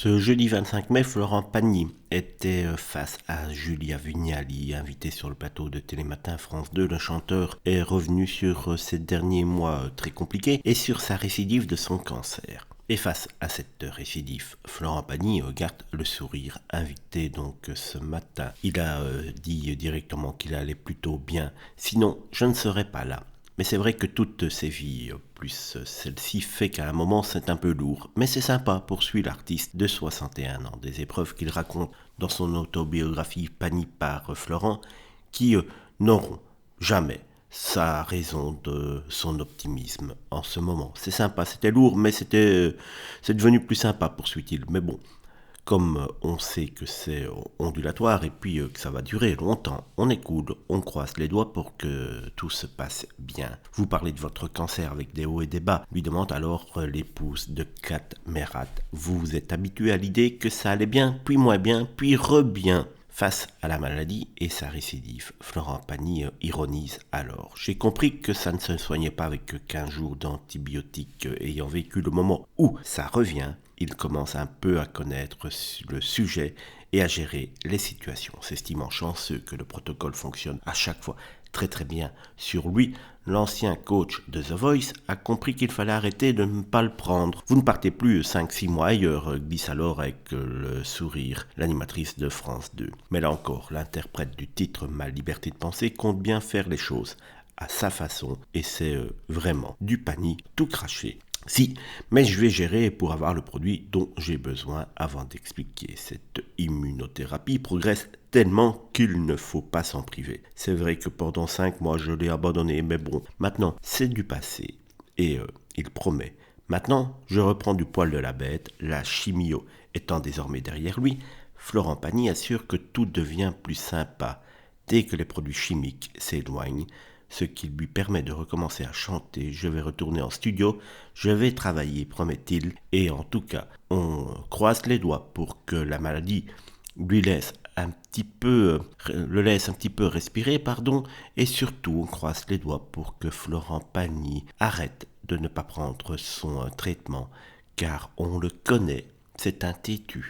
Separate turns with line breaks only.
Ce jeudi 25 mai, Florent Pagny était face à Julia Vignali, invité sur le plateau de Télématin France 2. Le chanteur est revenu sur ces derniers mois très compliqués et sur sa récidive de son cancer. Et face à cette récidive, Florent Pagny garde le sourire. Invité donc ce matin, il a dit directement qu'il allait plutôt bien. Sinon, je ne serais pas là. Mais c'est vrai que toutes ces vies, plus celle-ci, fait qu'à un moment c'est un peu lourd. Mais c'est sympa, poursuit l'artiste de 61 ans. Des épreuves qu'il raconte dans son autobiographie Pagny par Florent, qui n'auront jamais sa raison de son optimisme en ce moment. C'est sympa, c'était lourd, mais c'est devenu plus sympa, poursuit-il. Mais bon, comme on sait que c'est ondulatoire et puis que ça va durer longtemps, on est cool, on croise les doigts pour que tout se passe bien. Vous parlez de votre cancer avec des hauts et des bas, lui demande alors l'épouse de Kat Merat. Vous vous êtes habitué à l'idée que ça allait bien, puis moins bien, puis re-bien. Face à la maladie et sa récidive, Florent Pagny ironise alors. J'ai compris que ça ne se soignait pas avec 15 jours d'antibiotiques. Ayant vécu le moment où ça revient, il commence un peu à connaître le sujet et à gérer les situations, s'estimant chanceux que le protocole fonctionne à chaque fois très très bien sur lui. L'ancien coach de The Voice a compris qu'il fallait arrêter de ne pas le prendre. Vous ne partez plus 5-6 mois ailleurs, glisse alors avec le sourire l'animatrice de France 2. Mais là encore, l'interprète du titre Ma liberté de penser compte bien faire les choses à sa façon et c'est vraiment du Pagny tout craché. Si, mais je vais gérer pour avoir le produit dont j'ai besoin avant d'expliquer. Cette immunothérapie progresse tellement qu'il ne faut pas s'en priver. C'est vrai que pendant 5 mois je l'ai abandonné, mais bon, maintenant c'est du passé. Et il promet. Maintenant, je reprends du poil de la bête, la chimio étant désormais derrière lui. Florent Pagny assure que tout devient plus sympa dès que les produits chimiques s'éloignent, ce qui lui permet de recommencer à chanter. Je vais retourner en studio, je vais travailler, promet-il, et en tout cas, on croise les doigts pour que la maladie lui laisse le laisse un petit peu respirer, et surtout on croise les doigts pour que Florent Pagny arrête de ne pas prendre son traitement, car on le connaît, c'est un têtu.